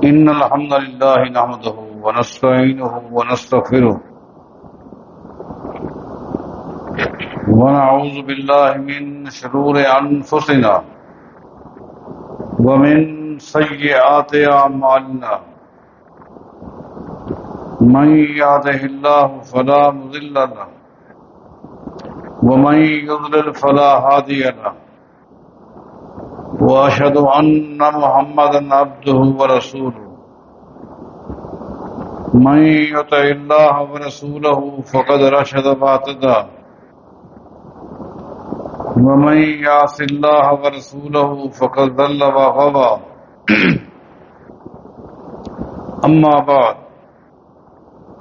إن الحمد لله نحمده ونستعينه ونستغفره ونعوذ بالله من شرور أنفسنا ومن سيئات أعمالنا من يهده الله فلا مضل له ومن يضلل فلا هادي له وأشهد أن محمدا عبده ورسوله من يطع الله ورسوله فقد رشد واهتدى ومن يعص الله ورسوله فقد ضل وغوى أما بعد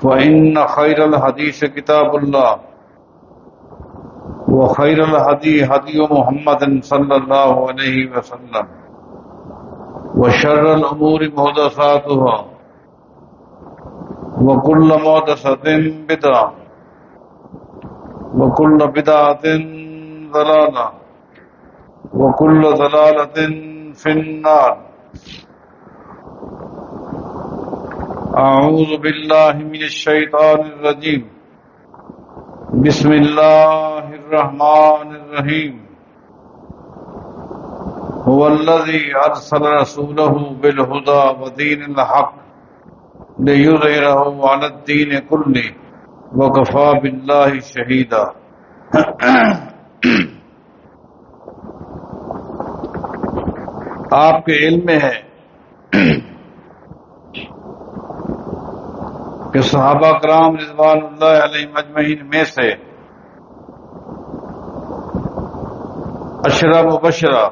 فإن خير الحديث كتاب الله وخير الهدي هدي محمد صلى الله عليه وسلم وشر الأمور محدثاتها وكل محدثة بدعة وكل بدعة ضلالة وكل ضلالة في النار. أعوذ بالله من الشيطان الرجيم. بسم الله الرحمن الرحيم. هو الذي أرسل رسوله بالهدى ودين الحق ليظهره على الدين كله وكفى بالله شهيدا. آپ کے علم میں ہے کہ صحابہ کرام رضوان اللہ علیہ مجمعین میں سے عشرہ مبشرہ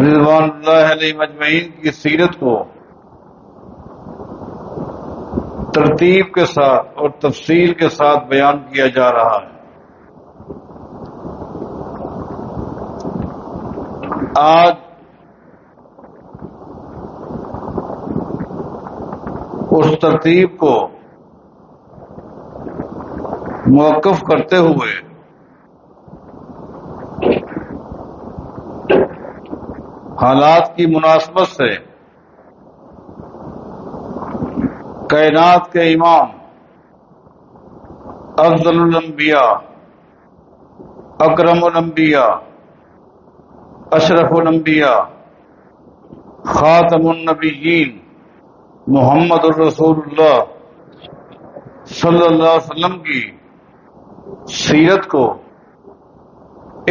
رضوان اللہ علیہ مجمعین کی سیرت کو ترتیب کے ساتھ اور تفصیل کے ساتھ بیان کیا جا رہا ہے. آج اس ترتیب کو موقف کرتے ہوئے حالات کی مناسبت سے کائنات کے امام افضل الانبیاء اکرم الانبیاء اشرف الانبیاء خاتم النبیین محمد الرسول اللہ صلی اللہ علیہ وسلم کی سیرت کو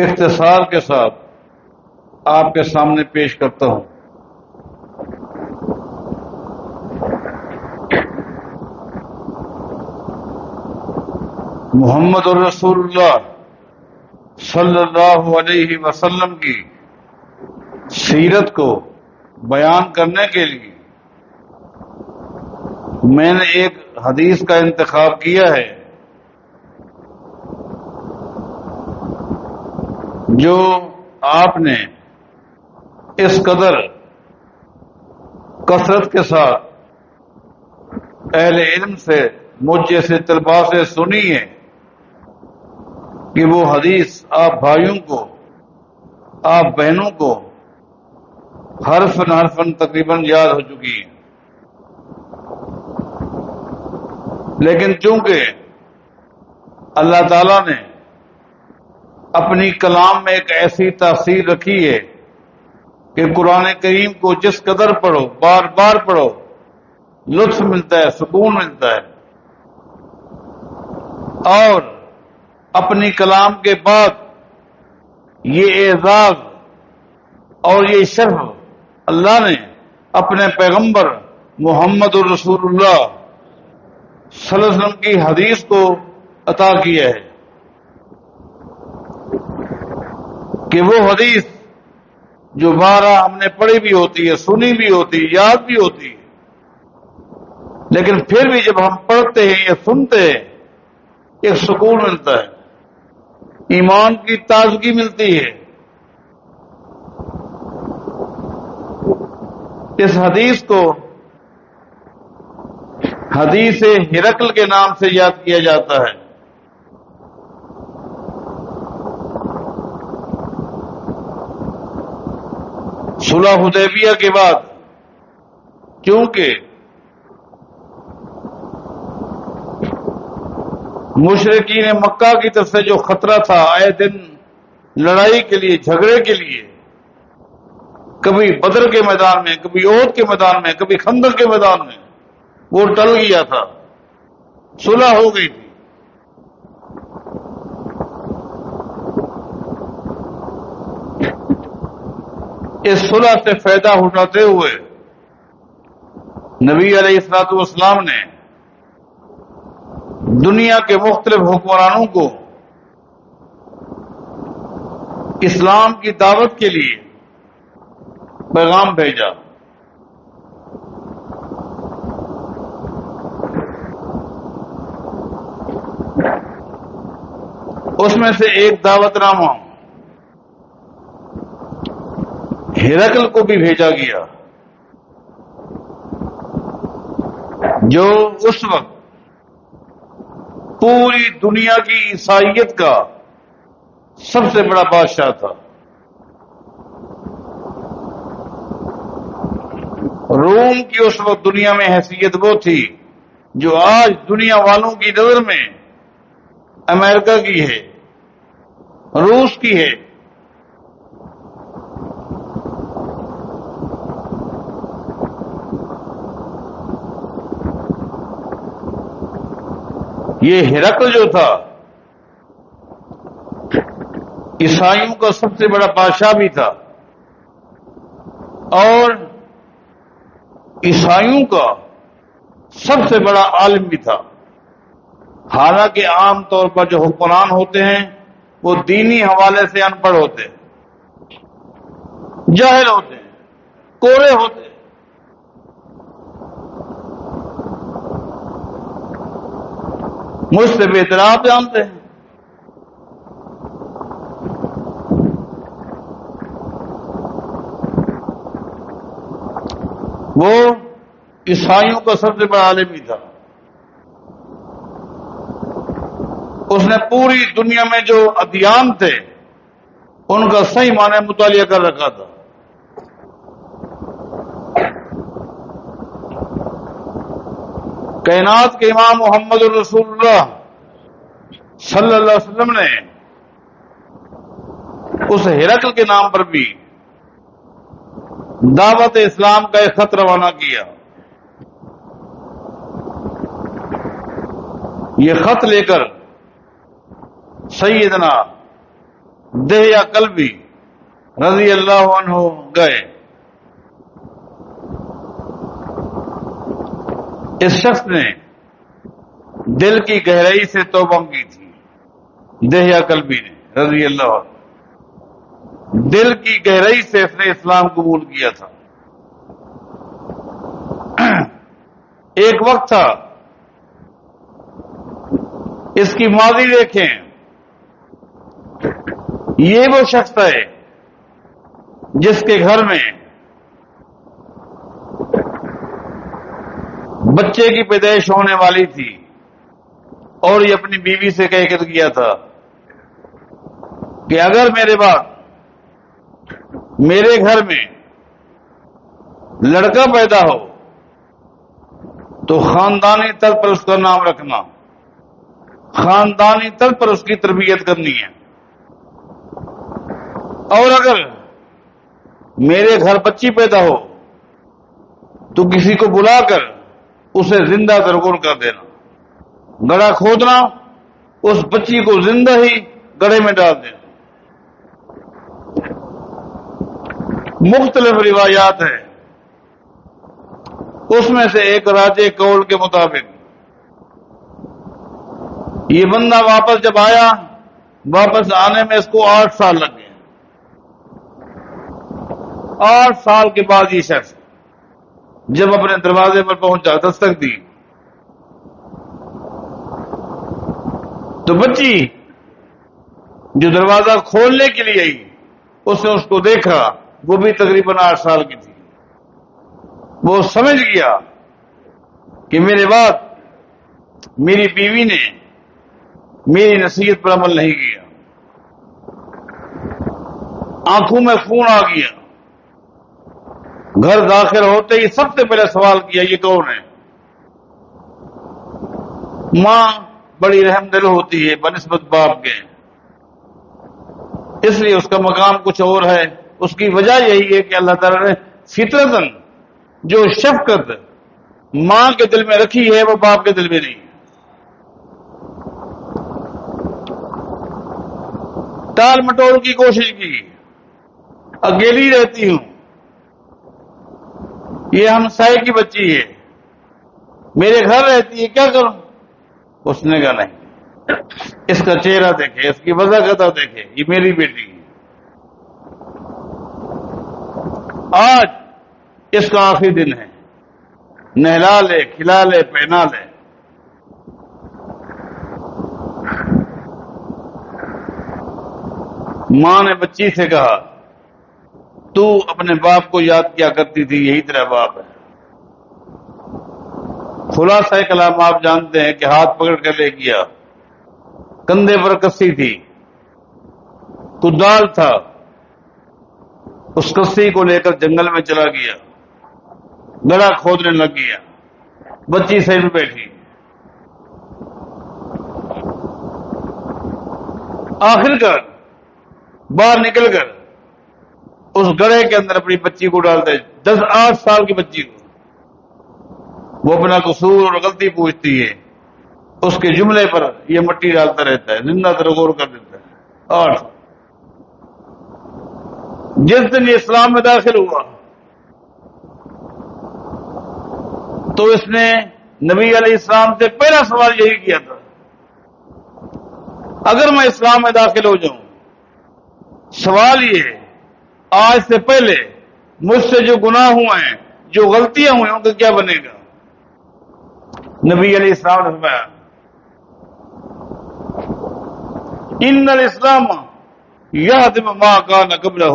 اختصار کے ساتھ آپ کے سامنے پیش کرتا ہوں. محمد الرسول اللہ صلی اللہ علیہ وسلم کی سیرت کو بیان کرنے کے لیے میں نے ایک حدیث کا انتخاب کیا ہے جو آپ نے اس قدر کثرت کے ساتھ اہل علم سے مجھ جیسے طلباء سے سنی ہے کہ وہ حدیث آپ بھائیوں کو آپ بہنوں کو حرفاً حرفاً تقریباً یاد ہو چکی ہے. لیکن چونکہ اللہ تعالیٰ نے اپنی کلام میں ایک ایسی تاثیر رکھی ہے کہ قرآن کریم کو جس قدر پڑھو بار بار پڑھو لطف ملتا ہے سکون ملتا ہے. اور اپنی کلام کے بعد یہ اعزاز اور یہ شرف اللہ نے اپنے پیغمبر محمد الرسول اللہ صلی اللہ علیہ وسلم کی حدیث کو عطا کیا ہے کہ وہ حدیث جو بارہ ہم نے پڑھی بھی ہوتی ہے سنی بھی ہوتی ہے یاد بھی ہوتی ہے لیکن پھر بھی جب ہم پڑھتے ہیں یا سنتے ہیں ایک سکون ملتا ہے ایمان کی تازگی ملتی ہے. اس حدیث کو حدیث ہرقل کے نام سے یاد کیا جاتا ہے. صلح حدیبیہ کے بعد کیونکہ مشرکین مکہ کی طرف سے جو خطرہ تھا آئے دن لڑائی کے لیے، جھگڑے کے لیے، کبھی بدر کے میدان میں، کبھی احد کے میدان میں، کبھی خندق کے میدان میں، وہ ٹل گیا تھا، صلح ہو گئی تھی۔ اس صلح سے فائدہ اٹھاتے ہوئے نبی علیہ الصلوۃ والسلام نے دنیا کے مختلف حکمرانوں کو اسلام کی دعوت کے لیے پیغام بھیجا۔ اس میں سے ایک دعوت نامہ ہرقل کو بھی بھیجا گیا، جو اس وقت پوری دنیا کی عیسائیت کا سب سے بڑا بادشاہ تھا۔ روم کی اس وقت دنیا میں حیثیت وہ تھی جو آج دنیا والوں کی نظر میں امریکہ کی ہے، روس کی ہے۔ یہ ہرقل جو تھا عیسائیوں کا سب سے بڑا بادشاہ بھی تھا اور عیسائیوں کا سب سے بڑا عالم بھی تھا۔ حالانکہ عام طور پر جو حکمران ہوتے ہیں وہ دینی حوالے سے ان پڑھ ہوتے ہیں، جاہل ہوتے ہیں، کورے ہوتے ہیں۔ مجھ سے بہتر آپ جانتے ہیں۔ وہ عیسائیوں کا سب سے بڑا عالم ہی تھا۔ اس نے پوری دنیا میں جو ادیان تھے ان کا صحیح معنی مطالعہ کر رکھا تھا۔ کائنات کے امام محمد الرسول اللہ صلی اللہ علیہ وسلم نے اس ہرقل کے نام پر بھی دعوت اسلام کا ایک خط روانہ کیا۔ یہ خط لے کر سیدنا دہیہ کلبی رضی اللہ عنہ گئے۔ اس شخص نے دل کی گہرائی سے توبہ کی تھی، دہیہ کلبی نے رضی اللہ عنہ دل کی گہرائی سے اس نے اسلام قبول کیا تھا۔ ایک وقت تھا، اس کی ماضی دیکھیں، یہ وہ شخص ہے جس کے گھر میں بچے کی پیدائش ہونے والی تھی اور یہ اپنی بیوی سے کہہ کر گیا تھا کہ اگر میرے بعد میرے گھر میں لڑکا پیدا ہو تو خاندانی طرز پر اس کا نام رکھنا، خاندانی طرز پر اس کی تربیت کرنی ہے، اور اگر میرے گھر بچی پیدا ہو تو کسی کو بلا کر اسے زندہ درگور کر دینا، گڑھا کھودنا، اس بچی کو زندہ ہی گڑھے میں ڈال دینا۔ مختلف روایات ہیں، اس میں سے ایک راجے کول کے مطابق یہ بندہ واپس جب آیا، واپس آنے میں اس کو 8 سال لگ گئے۔ 8 سال کے بعد یہ شخص جب اپنے دروازے پر پہنچا، دستک دی، تو بچی جو دروازہ کھولنے کے لیے آئی، اس نے اس کو دیکھا، وہ بھی تقریباً 8 سال کی تھی۔ وہ سمجھ گیا کہ میرے بعد میری بیوی نے میری نصیحت پر عمل نہیں کیا۔ آنکھوں میں خون آ گیا، گھر داخل ہوتے ہی سب سے پہلے سوال کیا یہ کون ہے؟ ماں بڑی رحم دل ہوتی ہے بنسبت باپ کے، اس لیے اس کا مقام کچھ اور ہے. اس کی وجہ یہی ہے کہ اللہ تعالیٰ نے فطرتاً جو شفقت ماں کے دل میں رکھی ہے وہ باپ کے دل میں نہیں ہے. ٹال مٹول کی کوشش کی، اکیلی رہتی ہوں، یہ ہمسائے کی بچی ہے، میرے گھر رہتی ہے، کیا کروں؟ اس نے کہا نہیں، اس کا چہرہ دیکھے، اس کی وضاحت دیکھے، یہ میری بیٹی ہے. آج اس کا آخری دن ہے، نہلا لے، کھلا لے، پہنا لے. ماں نے بچی سے کہا تو اپنے باپ کو یاد کیا کرتی تھی، یہی تیرا باپ ہے. خلاصہ کلام آپ جانتے ہیں کہ ہاتھ پکڑ کر لے گیا، کندھے پر کسی تھی، کدال تھا، اس کسی کو لے کر جنگل میں چلا گیا، گڑھا کھودنے لگ گیا، بچی سائڈ میں بیٹھی. آخر کار باہر نکل کر اس گڑھے کے اندر اپنی بچی کو ڈال دے، 10-8 سال کی بچی کو. وہ اپنا قصور اور غلطی پوچھتی ہے، اس کے جملے پر یہ مٹی ڈالتا رہتا ہے، زندہ ترغور کر دیتا ہے. اور جس دن یہ اسلام میں داخل ہوا تو اس نے نبی علیہ السلام سے پہلا سوال یہی کیا تھا، اگر میں اسلام میں داخل ہو جاؤں، سوال یہ ہے آج سے پہلے مجھ سے جو گناہ ہوئے ہیں، جو غلطیاں ہوئی ہیں، ان کا کیا بنے گا؟ نبی علیہ السلام نے فرمایا ان الاسلام یہدم ما کان قبلہ،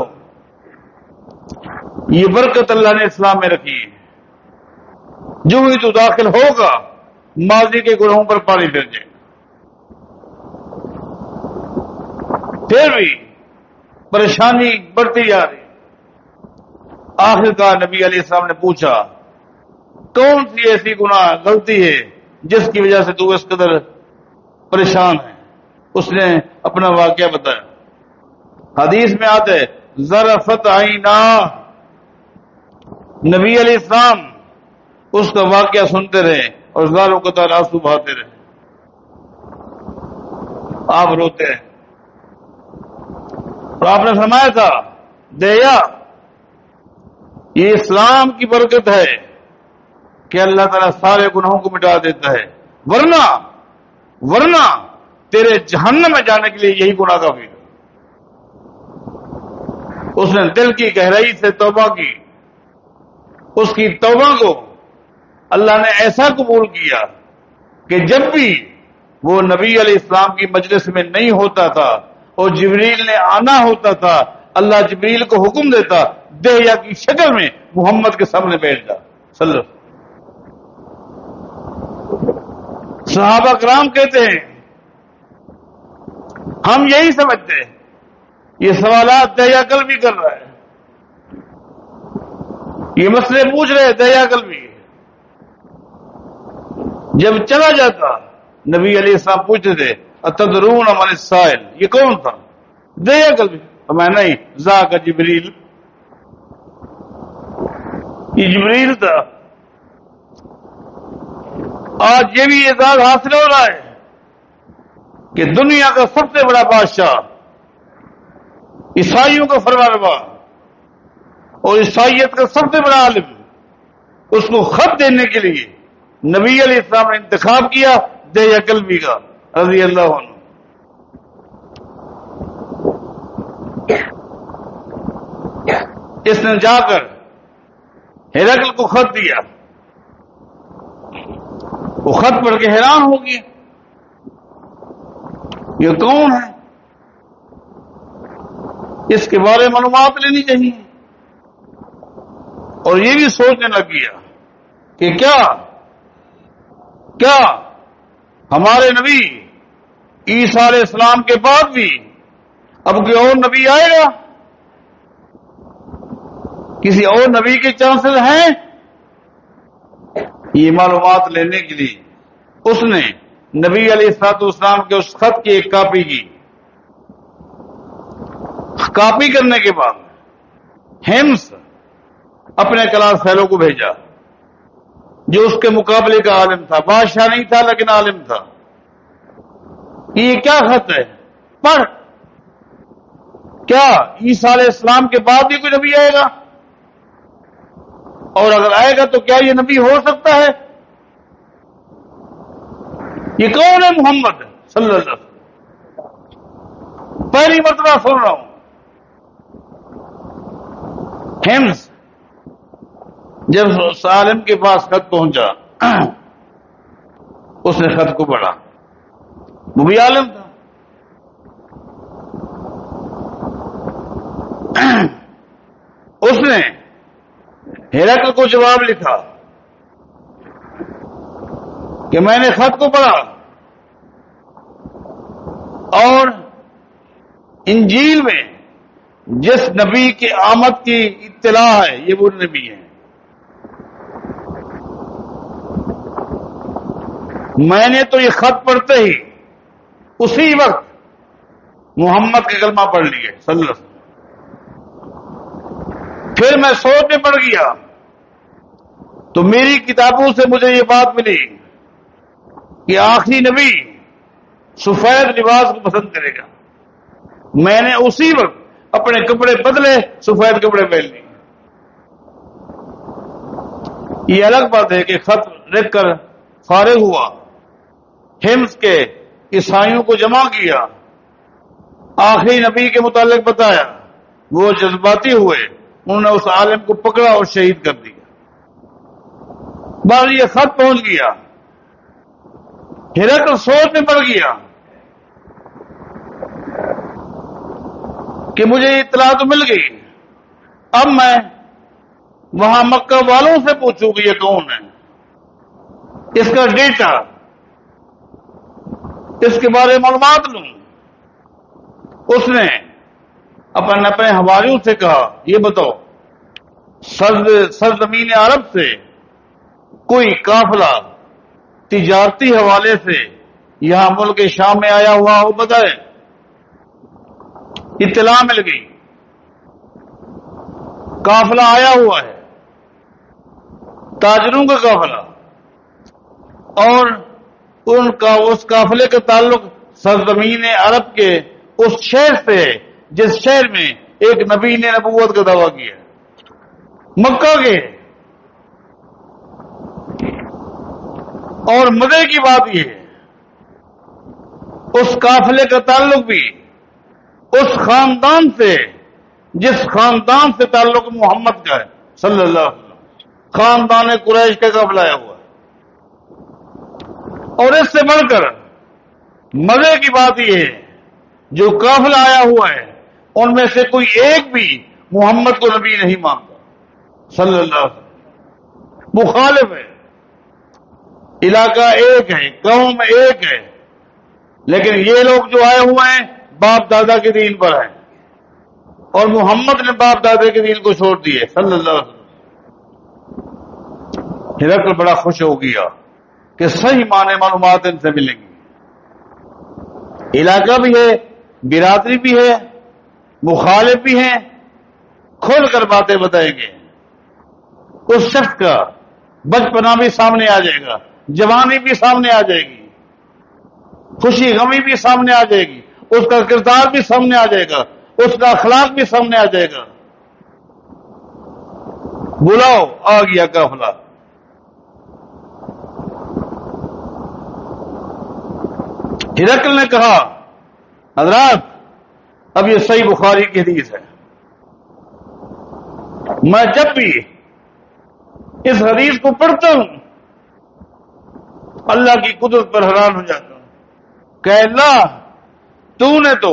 یہ برکت اللہ نے اسلام میں رکھی ہے، جو ہی تو داخل ہوگا ماضی کے گناہوں پر پانی پھر جائے گا. پھر بھی پریشانی بڑھتی جا رہی. آخر کار نبی علیہ السلام نے پوچھا کون سی ایسی گناہ غلطی ہے جس کی وجہ سے تو اس قدر پریشان ہے؟ اس نے اپنا واقعہ بتایا. حدیث میں آتا ہے ذرفت عینا، نبی علیہ السلام اس کا واقعہ سنتے رہے اور زاروں قطار آنسو بہاتے رہے. آپ روتے ہیں. تو آپ نے فرمایا تھا دیا یہ اسلام کی برکت ہے کہ اللہ تعالیٰ سارے گناہوں کو مٹا دیتا ہے، ورنہ تیرے جہنم میں جانے کے لیے یہی گناہ کافی ہے. اس نے دل کی گہرائی سے توبہ کی. اس کی توبہ کو اللہ نے ایسا قبول کیا کہ جب بھی وہ نبی علیہ السلام کی مجلس میں نہیں ہوتا تھا اور جبریل نے آنا ہوتا تھا، اللہ جبریل کو حکم دیتا دہیا کی شکل میں محمد کے سامنے بیٹھ جا صلی اللہ. صحابہ کرام کہتے ہیں ہم یہی سمجھتے ہیں یہ سوالات دہیا قلبی کر رہا ہے، یہ مسئلے پوچھ رہے دہیا قلبی. جب چلا جاتا نبی علیہ السلام پوچھتے تھے اتدرون من السائل، یہ کون تھا؟ دہیا قلبی. میں نہیں، ذاک جبریل، یہ جبریل تھا. آج یہ بھی اعزاز حاصل ہو رہا ہے کہ دنیا کا سب سے بڑا بادشاہ، عیسائیوں کا فرمانروا اور عیسائیت کا سب سے بڑا عالم، اس کو خط دینے کے لیے نبی علیہ السلام نے انتخاب کیا دہیا قلبی کا رضی اللہ عنہ. اس نے جا کر ہرقل کو خط دیا. وہ خط پڑھ کے حیران ہو گیا، یہ کون ہے؟ اس کے بارے میں معلومات لینی چاہیے. اور یہ بھی سوچنے لگ گیا کہ کیا ہمارے نبی عیسیٰ علیہ السلام کے بعد بھی اب کوئی اور نبی آئے گا؟ کسی اور نبی کے چانسز ہیں؟ یہ معلومات لینے کے لیے اس نے نبی علیہ الصلوۃ والسلام کے اس خط کی ایک کاپی کی. کاپی کرنے کے بعد ہمس اپنے کلاس فیلو کو بھیجا جو اس کے مقابلے کا عالم تھا. بادشاہ نہیں تھا لیکن عالم تھا. یہ کیا خط ہے؟ پڑھ. کیا عیسیٰ علیہ السلام کے بعد بھی کوئی نبی آئے گا؟ اور اگر آئے گا تو کیا یہ نبی ہو سکتا ہے؟ یہ کون ہے محمد صلی اللہ علیہ وسلم؟ پہلی مرتبہ سن رہا ہوں. ہمس جب عالم کے پاس خط پہنچا اس نے خط کو پڑھا. وہ بھی عالم تھا. اس نے ہرقل کو جواب لکھا کہ میں نے خط کو پڑھا اور انجیل میں جس نبی کی آمد کی اطلاع ہے یہ وہ نبی ہے. میں نے تو یہ خط پڑھتے ہی اسی وقت محمد کا کلمہ پڑھ لیے صلی اللہ علیہ وسلم. پھر میں سوچ میں پڑ گیا تو میری کتابوں سے مجھے یہ بات ملی کہ آخری نبی سفید لباس کو پسند کرے گا. میں نے اسی وقت اپنے کپڑے بدلے سفید کپڑے پہن لیے. یہ الگ بات ہے کہ خط لکھ کر فارغ ہوا، ہمس کے عیسائیوں کو جمع کیا، آخری نبی کے متعلق بتایا. وہ جذباتی ہوئے، انہوں نے اس عالم کو پکڑا اور شہید کر دیا. بعد یہ خط پہنچ گیا. ہرقل سوچ میں پڑ گیا کہ مجھے اطلاع تو مل گئی، اب میں وہاں مکہ والوں سے پوچھوں کہ یہ کون ہے، اس کا ڈیٹا، اس کے بارے میں معلومات لوں. اس نے اپنے حواریوں سے کہا یہ بتاؤ سرزمین عرب سے کوئی قافلہ تجارتی حوالے سے یہاں ملک شام میں آیا ہوا ہو بتائے. اطلاع مل گئی قافلہ آیا ہوا ہے، تاجروں کا قافلہ، اور ان کا اس قافلے کا تعلق سرزمین عرب کے اس شہر سے ہے جس شہر میں ایک نبی نے نبوت کا دعویٰ کیا، مکہ کے. اور مزے کی بات یہ ہے اس قافلے کا تعلق بھی اس خاندان سے جس خاندان سے تعلق محمد کا ہے صلی اللہ علیہ وسلم. خاندان قریش کا قافلہ آیا ہوا ہے. اور اس سے بڑھ کر مزے کی بات یہ ہے جو قافلہ آیا ہوا ہے ان میں سے کوئی ایک بھی محمد کو نبی نہیں مانتا صلی اللہ علیہ وسلم. مخالف ہے. علاقہ ایک ہے، قوم ایک ہے، لیکن یہ لوگ جو آئے ہوئے ہیں باپ دادا کے دین پر ہیں، اور محمد نے باپ دادا کے دین کو چھوڑ دیے صلی اللہ علیہ وسلم. ہرقل بڑا خوش ہو گیا کہ صحیح معنی معلومات ان سے ملیں گی. علاقہ بھی ہے، برادری بھی ہے، مخالف بھی ہیں، کھول کر باتیں بتائیں گے. اس شخص کا بچپنا بھی سامنے آ جائے گا، جوانی بھی سامنے آ جائے گی، خوشی غمی بھی سامنے آ جائے گی، اس کا کردار بھی سامنے آ جائے گا، اس کا اخلاق بھی سامنے آ جائے گا. بلاؤ آ گیا قافلہ. ہرقل نے کہا حضرات اب یہ صحیح بخاری کی حدیث ہے، میں جب بھی اس حدیث کو پڑھتا ہوں اللہ کی قدرت پر حیران ہو جاتا ہوں کہ اللہ تو نے تو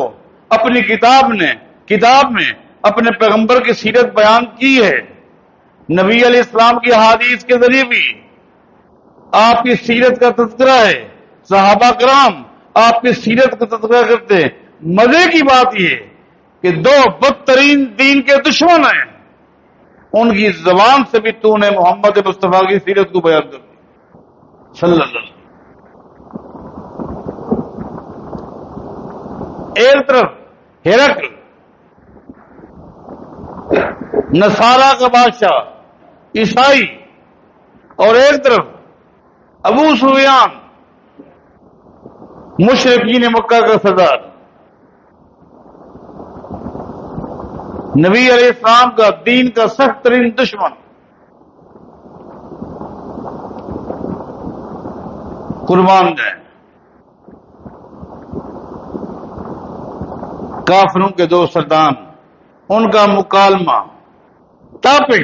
اپنی کتاب میں اپنے پیغمبر کی سیرت بیان کی ہے، نبی علیہ السلام کی احادیث کے ذریعے بھی آپ کی سیرت کا تذکرہ ہے، صحابہ کرام آپ کی سیرت کا تذکرہ کرتے ہیں. مزے کی بات یہ کہ دو بدترین دین کے دشمن ہیں ان کی زبان سے بھی تو نے محمد مصطفیٰ کی سیرت کو بیان کر دیا صلی اللہ علیہ وسلم۔ ایک طرف ہرقل نصارہ کا بادشاہ عیسائی، اور ایک طرف ابو سفیان مشرکین مکہ کا سردار، نبی علیہ السلام کا دین کا سخت ترین دشمن، قربان جائیں۔ کافروں کے دو سردار، ان کا مکالمہ، ٹاپک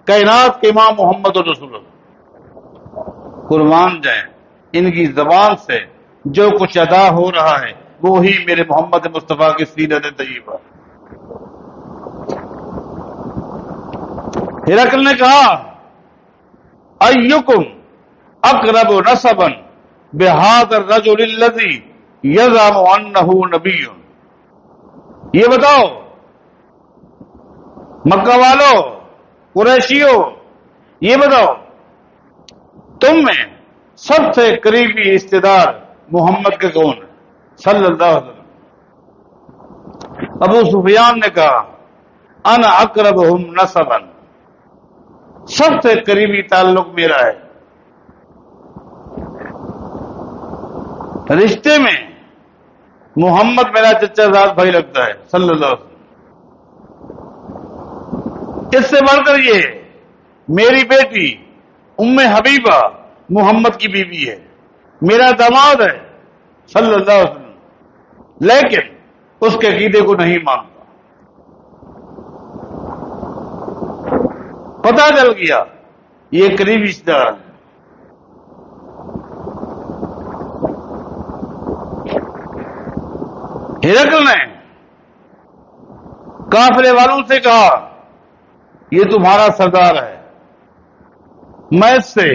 کائنات کے امام محمد رسول اللہ، قربان جائیں۔ ان کی زبان سے جو کچھ ادا ہو رہا ہے وہی میرے محمد مصطفیٰ کی سیرت طیبہ۔ ہرقل نے کہا ایکم اقرب نسبا بہذا الرجل الذی یزعم انہ نبی، یہ بتاؤ مکہ والو، قریشیو، یہ بتاؤ تم میں سب سے قریبی رشتہ دار محمد کا کون ہے صلی اللہ علیہ وسلم؟ ابو سفیان نے کہا انا اقربہم نسبا، سب سے قریبی تعلق میرا ہے، رشتے میں محمد میرا چچا زاد بھائی لگتا ہے صلی اللہ علیہ وسلم۔ اس سے بڑھ کر یہ میری بیٹی ام حبیبہ محمد کی بیوی ہے، میرا داماد ہے صلی اللہ علیہ وسلم، لیکن اس کے عقیدے کو نہیں مانتا۔ پتہ چل گیا یہ قریبی رشتہ دار ہے۔ ہرقل نے قافلے والوں سے کہا یہ تمہارا سردار ہے، میں اس سے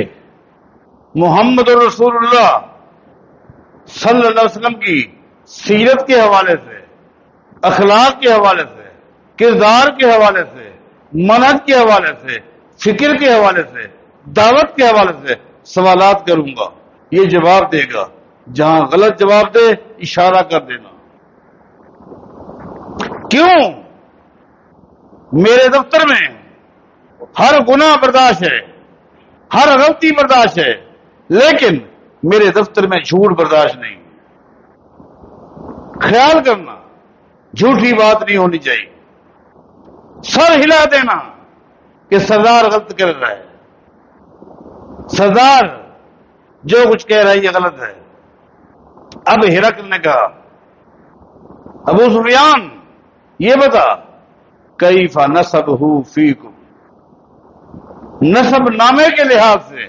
محمد رسول اللہ صلی اللہ علیہ وسلم کی سیرت کے حوالے سے، اخلاق کے حوالے سے، کردار کے حوالے سے، منہج کے حوالے سے، فکر کے حوالے سے، دعوت کے حوالے سے سوالات کروں گا، یہ جواب دے گا، جہاں غلط جواب دے اشارہ کر دینا۔ کیوں؟ میرے دفتر میں ہر گناہ برداشت ہے، ہر غلطی برداشت ہے، لیکن میرے دفتر میں جھوٹ برداشت نہیں۔ خیال کرنا جھوٹی بات نہیں ہونی چاہیے، سر ہلا دینا کہ سردار غلط کر رہا ہے، سردار جو کچھ کہہ رہا ہے یہ غلط ہے۔ اب ہرقل نے کہا ابو سفیان یہ بتا کیف نسبہ فیکم، نسب نامے کے لحاظ سے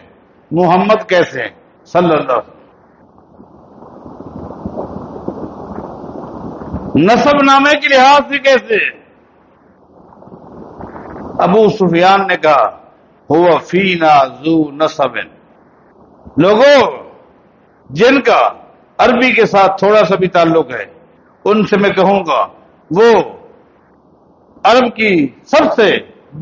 محمد کیسے ہیں صلی اللہ علیہ وسلم، نسب نامے کے لحاظ سے کیسے؟ ابو سفیان نے کہا ہوا فینا ذو نسب، لوگوں جن کا عربی کے ساتھ تھوڑا سا بھی تعلق ہے ان سے میں کہوں گا وہ عرب کی سب سے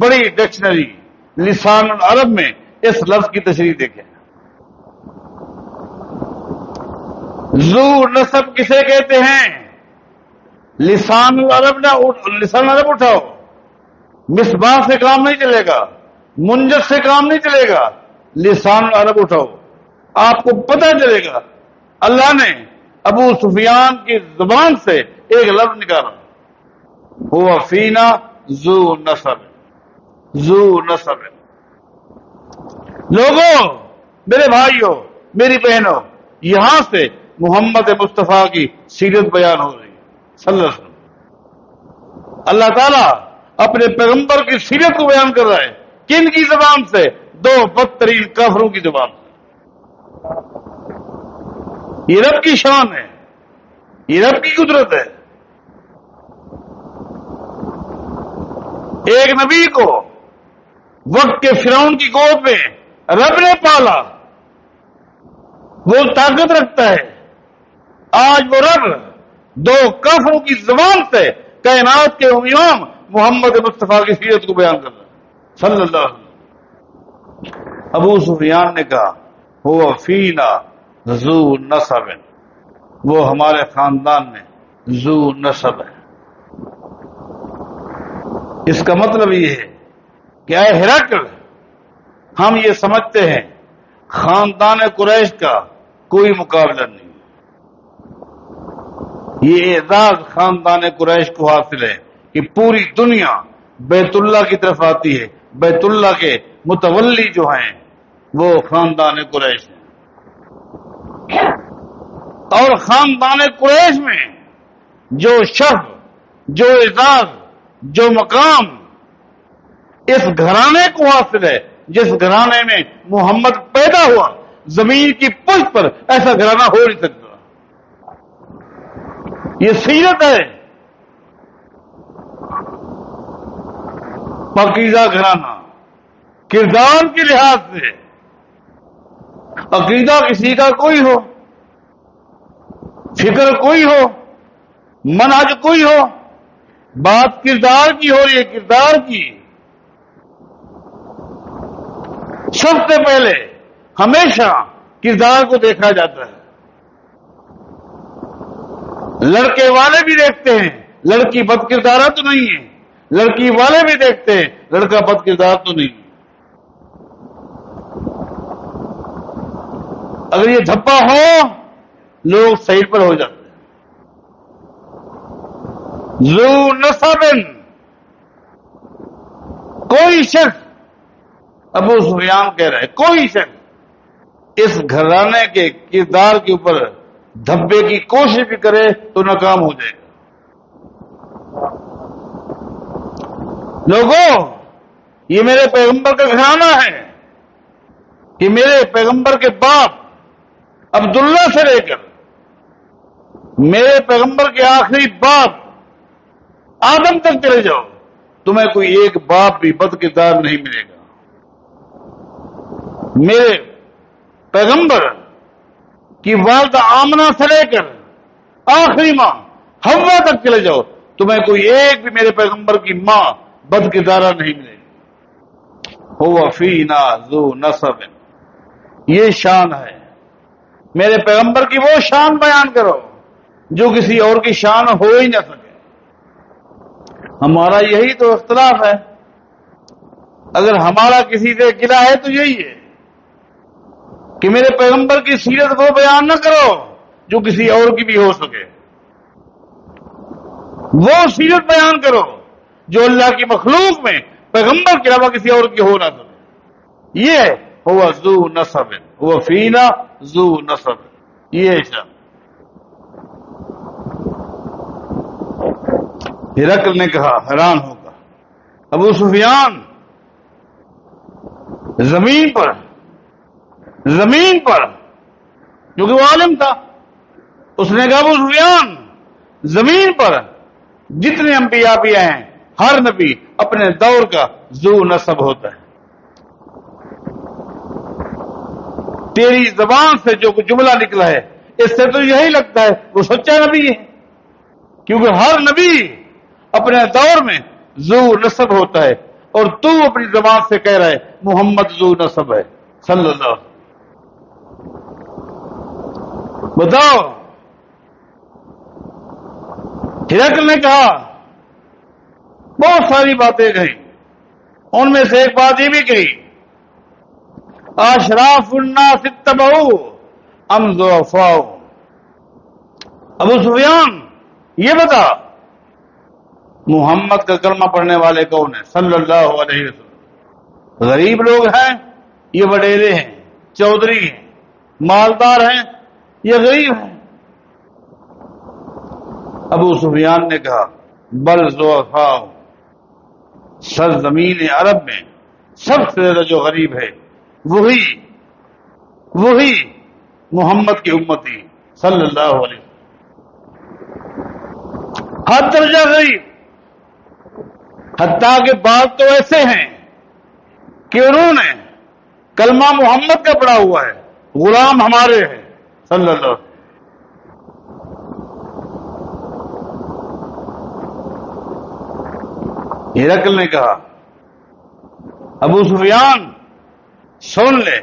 بڑی ڈکشنری لسان العرب میں اس لفظ کی تشریح دیکھیں۔ ذو نسب کسے کہتے ہیں؟ لسان العرب اٹھاؤ، مصباح سے کام نہیں چلے گا، منجد سے کام نہیں چلے گا، لسان العرب اٹھاؤ، آپ کو پتہ چلے گا اللہ نے ابو سفیان کی زبان سے ایک لفظ نکالا، ہوا فینا ذو نسب، ذو نسب۔ لوگوں، میرے بھائیوں، میری بہنوں، یہاں سے محمد مصطفیٰ کی سیرت بیان ہو رہی ہے صلی اللہ علیہ وسلم۔ اللہ تعالیٰ اپنے پیغمبر کی سیرت کو بیان کر رہا ہے، کن کی زبان سے؟ دو بدترین کافروں کی زبان سے۔ یہ رب کی شان ہے، یہ رب کی قدرت ہے۔ ایک نبی کو وقت کے فرعون کی گود میں رب نے پالا، وہ طاقت رکھتا ہے۔ آج وہ رب دو کافروں کی زبان سے کائنات کے امام محمد مصطفیٰ کی سیرت کو بیان کر رہا ہے صلی اللہ علیہ وسلم۔ ابو سفیان نے کہا ہوا فینا ذو نسب، وہ ہمارے خاندان میں ذو نسب ہے۔ اس کا مطلب یہ ہے کہ اے ہرقل، ہم یہ سمجھتے ہیں خاندان قریش کا کوئی مقابلہ نہیں۔ یہ اعزاز خاندان قریش کو حاصل ہے کہ پوری دنیا بیت اللہ کی طرف آتی ہے۔ بیت اللہ کے متولی جو ہیں وہ خاندان قریش ہیں، اور خاندان قریش میں جو شرف، جو اعزاز، جو مقام اس گھرانے کو حاصل ہے، جس گھرانے میں محمد پیدا ہوا، زمین کی پشت پر ایسا گھرانہ ہو نہیں سکتا۔ یہ سیرت ہے، پاکیزہ گھرانہ کردار کے لحاظ سے۔ عقیدہ کسی کا کوئی ہو، فکر کوئی ہو، منہج کوئی ہو، بات کردار کی ہو رہی ہے، کردار کی۔ سب سے پہلے ہمیشہ کردار کو دیکھا جاتا ہے۔ لڑکے والے بھی دیکھتے ہیں لڑکی بد کردارہ تو نہیں ہے، لڑکی والے بھی دیکھتے ہیں لڑکا بد کردار تو نہیں ہے۔ اگر یہ دھپا ہو لوگ صحیح پر ہو جاتے ہیں۔ ذو نسب، کوئی شخص، ابو سفیان کہہ رہا ہے کوئی شخص اس گھرانے کے کردار کے اوپر دھبے کی کوشش بھی کرے تو ناکام ہو جائے گا۔ لوگوں، یہ میرے پیغمبر کا گھرانہ ہے، کہ میرے پیغمبر کے باپ عبداللہ سے لے کر میرے پیغمبر کے آخری باپ آدم تک چلے جاؤ، تمہیں کوئی ایک باپ بھی بد کردار نہیں ملے گا۔ میرے پیغمبر کی والدہ آمنہ سے لے کر آخری ماں حوا تک چلے جاؤ، تمہیں کوئی ایک بھی میرے پیغمبر کی ماں بد کردارہ نہیں ملے گی۔ ہوا فینا ذو نسب، یہ شان ہے میرے پیغمبر کی، وہ شان بیان کرو جو کسی اور کی شان ہو ہی نہ سکے۔ ہمارا یہی تو اختلاف ہے، اگر ہمارا کسی سے گلہ ہے تو یہی ہے کہ میرے پیغمبر کی سیرت کو بیان نہ کرو جو کسی اور کی بھی ہو سکے، وہ سیرت بیان کرو جو اللہ کی مخلوق میں پیغمبر کے علاوہ کسی اور کی ہو نہ سکے۔ یہ ہوا ذو نسب، ہوا فینا ذو نسب، یہ شان۔ ہرقل نے کہا حیران ہوگا ابو سفیان زمین پر کیونکہ وہ عالم تھا، اس نے کہا ابو سفیان زمین پر جتنے انبیاء بھی ہیں ہر نبی اپنے دور کا ذو نسب ہوتا ہے۔ تیری زبان سے جو جملہ نکلا ہے اس سے تو یہی لگتا ہے وہ سچا نبی ہے، کیونکہ ہر نبی اپنے دور میں ذو نسب ہوتا ہے، اور تو اپنی زبان سے کہہ رہا ہے محمد ذو نسب ہے صلی اللہ علیہ وسلم۔ بتاؤ، ہرقل نے کہا بہت ساری باتیں کہیں، ان میں سے ایک بات یہ بھی کہی اشراف الناس اتبعوا ام ضعفاء۔ ابو سفیان یہ بتا محمد کا کلمہ پڑھنے والے کون ہیں صلی اللہ علیہ وسلم؟ غریب لوگ ہیں یہ وڈیرے ہیں، چودھری ہیں، مالدار ہیں یہ غریب ہیں؟ ابو سفیان نے کہا بل ضعفاء، سرزمین عرب میں سب سے زیادہ جو غریب ہے وہی محمد کی امتی صلی اللہ علیہ وسلم۔ ہر درجہ غریب، حتیٰ کہ بعض تو ایسے ہیں کہ انہوں نے کلمہ محمد کا پڑھا ہوا ہے، غلام ہمارے ہیں صلی اللہ علیہ وسلم۔ ہرقل نے کہا ابو سفیان سن لے،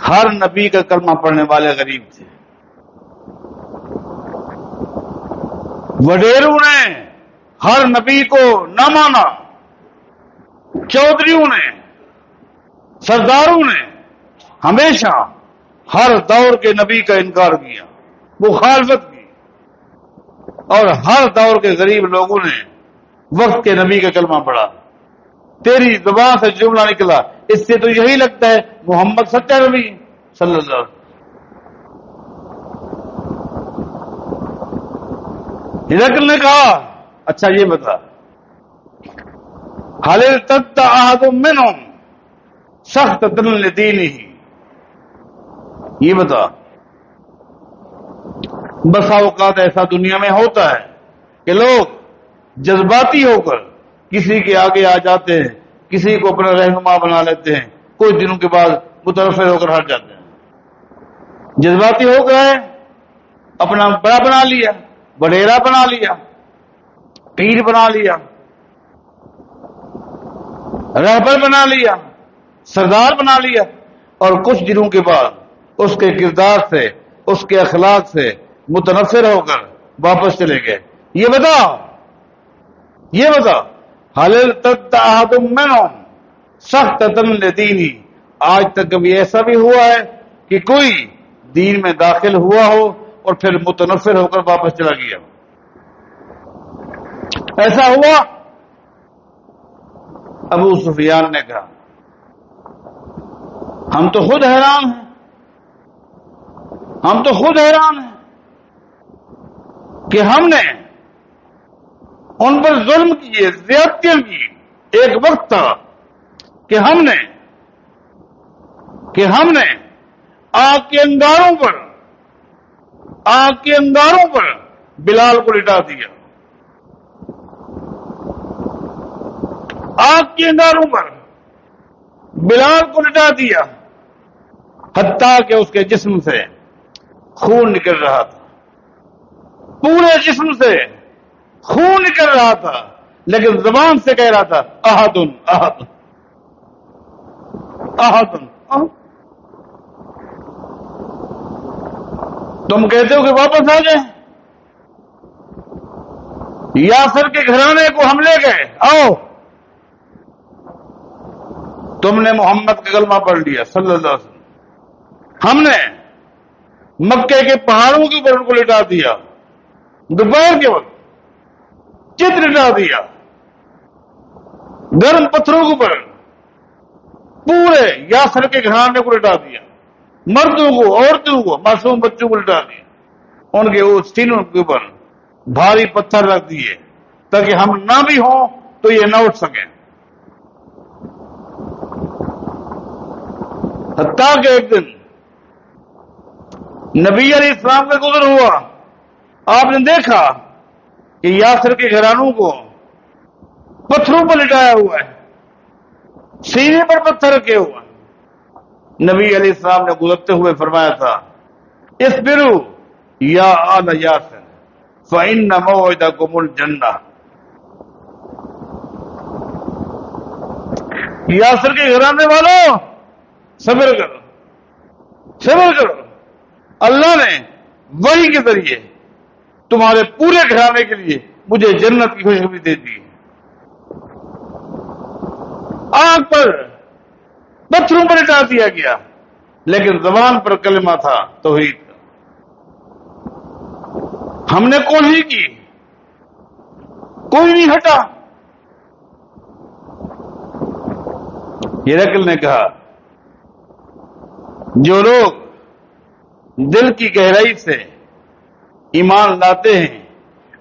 ہر نبی کا کلمہ پڑھنے والے غریب تھے، وڈیروں نے ہر نبی کو نہ مانا، چودھریوں نے سرداروں نے ہمیشہ ہر دور کے نبی کا انکار کیا، مخالفت کی، اور ہر دور کے غریب لوگوں نے وقت کے نبی کا کلمہ پڑھا۔ تیری زبان سے جملہ نکلا، اس سے تو یہی لگتا ہے محمد سچا نبی صلی اللہ علیہ وسلم۔ ہرقل نے کہا اچھا یہ بتا، هل ارتد احد منهم سخطۃ لدینہ، یہ بتا، بسا اوقات ایسا دنیا میں ہوتا ہے کہ لوگ جذباتی ہو کر کسی کے آگے آ جاتے ہیں، کسی کو اپنا رہنما بنا لیتے ہیں، کچھ دنوں کے بعد متنفر ہو کر ہٹ جاتے ہیں۔ جذباتی ہو گئے، اپنا بڑا بنا لیا، وڈیرا بنا لیا، پیر بنا لیا، رہبر بنا لیا، سردار بنا لیا، اور کچھ دنوں کے بعد اس کے کردار سے، اس کے اخلاق سے متنفر ہو کر واپس چلے گئے۔ یہ بتا هل ارتد احد منهم سخطۃ لدینہ، آج تک کبھی ایسا بھی ہوا ہے کہ کوئی دین میں داخل ہوا ہو اور پھر متنفر ہو کر واپس چلا گیا؟ ایسا ہوا؟ ابو سفیان نے کہا ہم تو خود حیران ہیں، ہم تو خود حیران ہیں کہ ہم نے ان پر ظلم کیے، زیادتیاں کی۔ ایک وقت تھا کہ ہم نے آگ کے انگاروں پر بلال کو لٹا دیا، آگ کے انگاروں پر بلال کو لٹا دیا، حتیٰ کہ اس کے جسم سے خون نکل رہا تھا، پورے جسم سے خون نکل رہا تھا، لیکن زبان سے کہہ رہا تھا احد احد احد احد۔ تم کہتے ہو کہ واپس آ جائیں، یاسر کے گھرانے کو ہم لے گئے، آؤ، تم نے محمد کا کلمہ پڑھ لیا صلی اللہ علیہ وسلم، ہم نے مکے کے پہاڑوں کے اوپر ان کو لٹا دیا، دوپہر کے وقت چت لٹا دیا، گرم پتھروں کے اوپر پورے یاسر کے گھرانے کو لٹا دیا، مردوں کو، عورتوں کو، معصوم بچوں کو لٹا دیا، ان کے سینوں کے اوپر بھاری پتھر رکھ دیے تاکہ ہم نہ بھی ہوں تو یہ نہ اٹھ سکیں۔ حتیٰ کہ ایک دن نبی علیہ السلام کا گزر ہوا، آپ نے دیکھا کہ یاسر کے گھرانوں کو پتھروں پر لٹایا ہوا ہے، سینے پر پتھر رکھے ہوا ہے۔ نبی علیہ السلام نے گزرتے ہوئے فرمایا تھا اصبروا یا آل یاسر فإن موعدکم الجنہ، یاسر کے گھرانے والوں صبر کرو، صبر کرو، اللہ نے وحی کے ذریعے تمہارے پورے گھرانے کے لیے مجھے جنت کی خوشخبری دے دی۔ آگ پر پتھروں پر لٹا دیا گیا، لیکن زبان پر کلمہ تھا توحید کا۔ ہم نے کوشش کی، کوئی نہیں ہٹا۔ ہرقل نے کہا جو لوگ دل کی گہرائی سے ایمان لاتے ہیں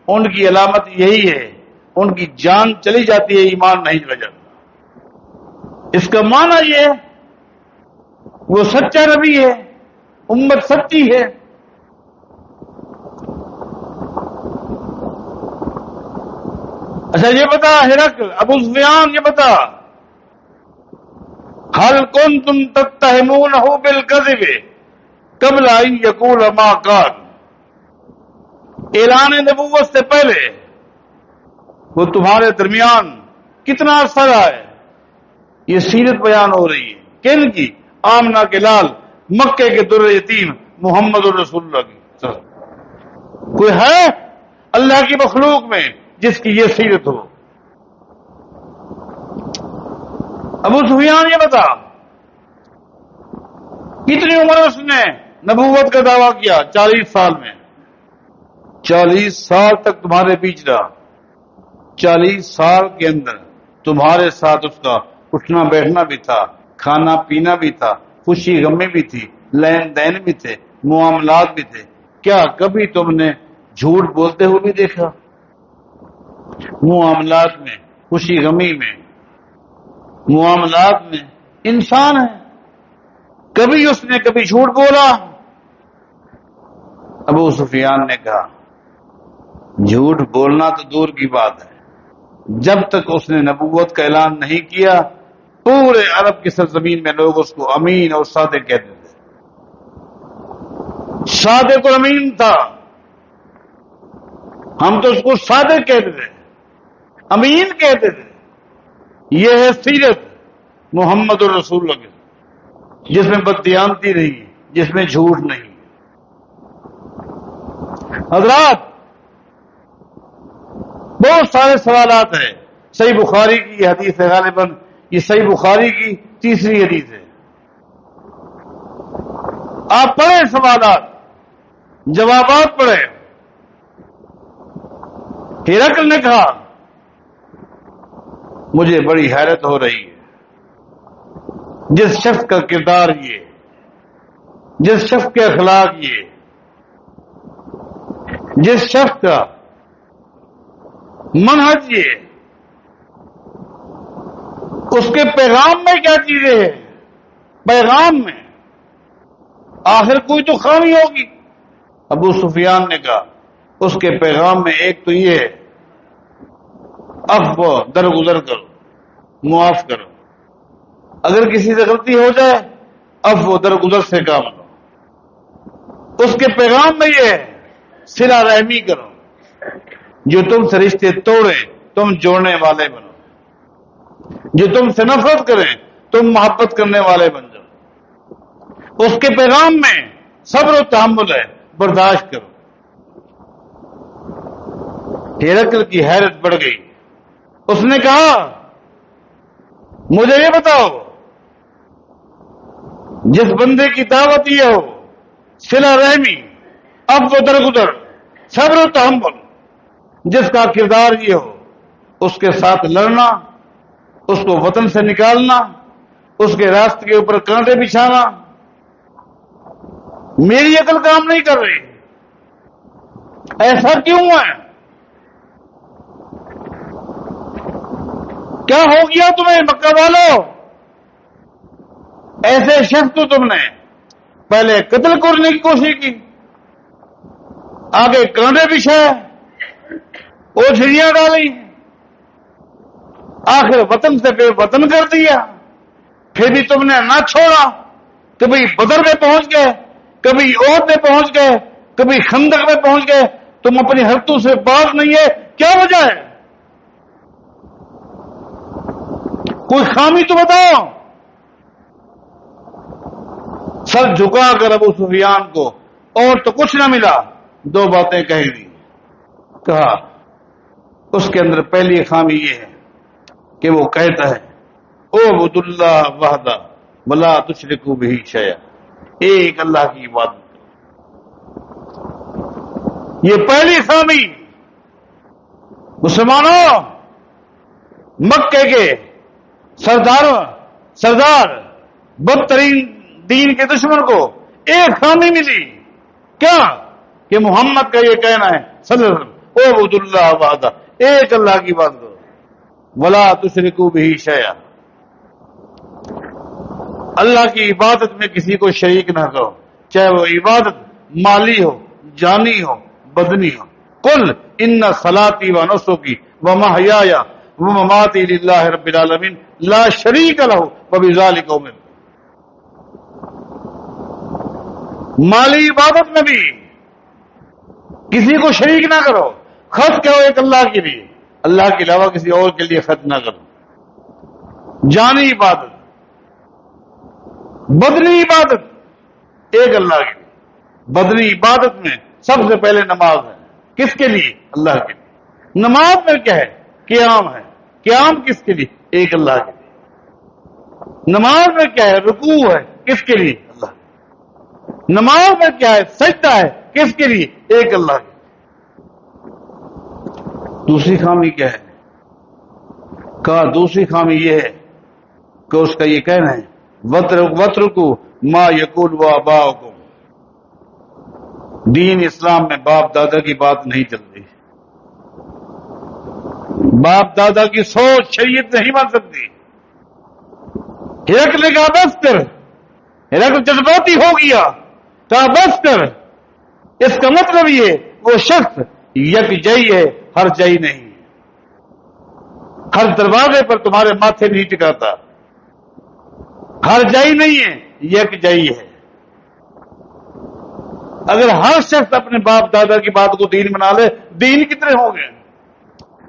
ان کی علامت یہی ہے، ان کی جان چلی جاتی ہے، ایمان نہیں چلا جاتا۔ اس کا معنی یہ ہے وہ سچا نبی ہے، امت سچی ہے۔ اچھا یہ بتا ہرقل، ابو سفیان یہ بتا هل کنتم تتهمونہ بالکذب قبل ان یقول ما قال، اعلان نبوت سے پہلے وہ تمہارے درمیان کتنا عرصہ رہا ہے. یہ سیرت بیان ہو رہی ہے. کن کی؟ آمنہ کے لال مکے کے در یتیم محمد الرسول اللہ کی. کوئی ہے اللہ کی مخلوق میں جس کی یہ سیرت ہو؟ ابو سفیان یہ بتا کتنی عمر اس نے نبوت کا دعویٰ کیا؟ 40 سال میں. 40 سال تک تمہارے بیچ رہا. 40 سال کے اندر تمہارے ساتھ اس کا اٹھنا بیٹھنا بھی تھا، کھانا پینا بھی تھا، خوشی غمی بھی تھی، لین دین بھی تھے، معاملات بھی تھے. کیا کبھی تم نے جھوٹ بولتے ہوئے بھی دیکھا؟ معاملات میں، خوشی غمی میں، معاملات میں انسان ہے. کبھی اس نے کبھی جھوٹ بولا؟ ابو سفیان نے کہا جھوٹ بولنا تو دور کی بات ہے، جب تک اس نے نبوت کا اعلان نہیں کیا پورے عرب کی سرزمین میں لوگ اس کو امین اور صادق کہتے تھے. صادق اور امین تھا. ہم تو اس کو صادق کہتے تھے، امین کہتے تھے. یہ ہے سیرت محمد الرسول اللہ کی، جس میں بددیانتی نہیں، جس میں جھوٹ نہیں. حضرات بہت سارے سوالات ہیں. صحیح بخاری کی یہ حدیث ہے، غالباً یہ صحیح بخاری کی تیسری حدیث ہے. آپ پڑھیں سوالات، جوابات پڑھیں. ہرقل نے کہا مجھے بڑی حیرت ہو رہی ہے جس شخص کا کردار یہ، جس شخص کے اخلاق یہ، جس شخص کا منہج یہ، اس کے پیغام میں کیا چیزیں ہیں؟ پیغام میں آخر کوئی تو خامی ہوگی. ابو سفیان نے کہا اس کے پیغام میں ایک تو یہ ہے عفو، درگزر کرو، معاف کرو. اگر کسی سے غلطی ہو جائے عفو درگزر سے کام لو. اس کے پیغام میں یہ ہے صلہ رحمی کرو. جو تم سے رشتے توڑے تم جوڑنے والے بنو. جو تم سے نفرت کریں تم محبت کرنے والے بن جاؤ. اس کے پیغام میں صبر و تحمل ہے، برداشت کرو. ہرقل کی حیرت بڑھ گئی. اس نے کہا مجھے یہ بتاؤ جس بندے کی دعوت یہ ہو صلہ رحمی، عفو درگزر، صبر و تحمل، جس کا کردار یہ ہو اس کے ساتھ لڑنا، اس کو وطن سے نکالنا، اس کے راستے کے اوپر کانٹے بچھانا. میری عقل کام نہیں کر رہی. ایسا کیوں ہے؟ کیا ہو گیا تمہیں مکہ والو؟ ایسے شخص تو تم نے پہلے قتل کرنے کی کوشش کی، آگے کانٹے بچھائے، اوجھڑیاں ڈالی، آخر وطن سے پھر وطن کر دیا. پھر بھی تم نے نہ چھوڑا. کبھی بدر میں پہنچ گئے، کبھی عہد میں پہنچ گئے، کبھی خندق میں پہنچ گئے. تم اپنی حرکتوں سے باز نہیں ہے. کیا وجہ ہے؟ کوئی خامی تو بتاؤ. سر جھکا کر ابو سفیان کو اور تو کچھ نہ ملا، دو باتیں کہہ دی. کہا اس کے اندر پہلی خامی یہ ہے کہ وہ کہتا ہے اعبدوا اللہ وحدہ ولا تشرکوا بہ شیئا، ایک اللہ کی عبادت. یہ پہلی خامی. مسلمانوں، مکے کے سردار بدترین دین کے دشمن کو ایک خامی ملی. کیا؟ کہ محمد کا یہ کہنا ہے صلی اللہ علیہ وسلم اعبدوا اللہ وحدہ، ایک اللہ کی عبادت کرو، ولا تشرکوا بہ شیئا، اللہ کی عبادت میں کسی کو شریک نہ کرو، چاہے وہ عبادت مالی ہو، جانی ہو، بدنی ہو. قل ان صلاتی و نسکی و محیای و مماتی للہ رب العالمین لا شریک لہ وبذالک امرت. مالی عبادت میں بھی کسی کو شریک نہ کرو، خاص کرو ایک اللہ کے لیے. اللہ کے علاوہ کسی اور کے لیے خرچ نہ کرو. جانی عبادت، بدنی عبادت ایک اللہ کے لیے. بدنی عبادت میں سب سے پہلے نماز ہے. کس کے لیے؟ اللہ کے لیے. نماز میں کیا ہے؟ قیام ہے. قیام کس کے لیے؟ ایک اللہ کے لیے. نماز میں کیا ہے؟ رکوع ہے. کس کے لیے؟ اللہ. نماز میں کیا ہے؟ سجدہ ہے. کس کے لیے؟ ایک اللہ کے لیے. دوسری خامی کیا ہے؟ کہا دوسری خامی یہ ہے کہ اس کا یہ کہنا ہے وَاتْرُكُوا مَا يَقُولُ آبَاؤُكُمْ. دین اسلام میں باپ دادا کی بات نہیں چل رہی. باپ دادا کی سوچ شریعت نہیں بن سکتی. ہرقل نے کہا بس کر. ہرقل جذباتی ہو گیا، کہا بس کر. اس کا مطلب یہ وہ شخص یکجئی ہے، ہر جئی نہیں. ہر دروازے پر تمہارے ماتھے نہیں ٹکاتا. ہر جئی نہیں ہے، یکجئی ہے. اگر ہر شخص اپنے باپ دادا کی بات کو دین بنا لے، دین کتنے ہوں گے؟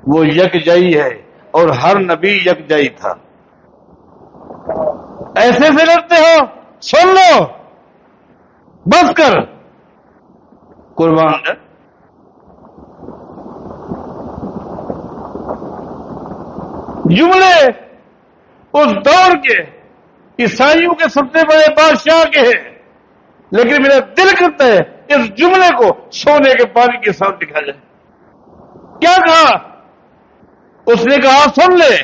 وہ یکجئی ہے اور ہر نبی یکجئی تھا. ایسے سے لڑتے ہو، سن لو، بس کر. قربان ہے. جملے اس دور کے عیسائیوں کے سب سے بڑے بادشاہ کے ہیں، لیکن میرا دل کرتا ہے اس جملے کو سونے کے پانی کے ساتھ لکھا جائے. کیا کہا؟ اس نے کہا سن لے،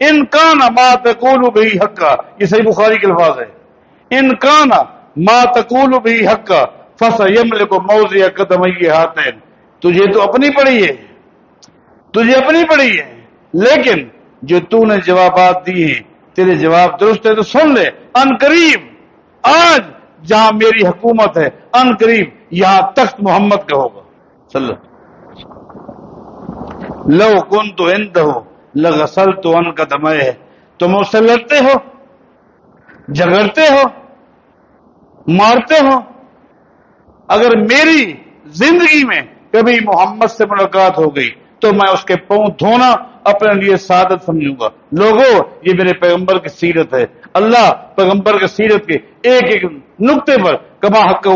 ان کان ما تقول به حقا. یہ صحیح بخاری کے الفاظ ہے. ان کان ما تقول به حقا فسيملك موضع قدمي هاتين. تجھے تو اپنی پڑی ہے، تجھے اپنی پڑی ہے، لیکن جو تو نے جوابات دیے ہیں تیرے جواب درست ہے. تو سن لے، ان قریب آج جہاں میری حکومت ہے، ان قریب یہاں تخت محمد کا ہوگا صلی اللہ. لو کنت عنده لغسلت عنك دمائه. تم اس سے لڑتے ہو، جھگڑتے ہو، مارتے ہو. اگر میری زندگی میں کبھی محمد سے ملاقات ہو گئی تو میں اس کے پاؤں دھونا اپنے لیے سعادت سمجھوں گا. لوگوں، یہ میرے پیغمبر کی سیرت ہے. اللہ پیغمبر کی سیرت کے ایک ایک نقطے پر کما حق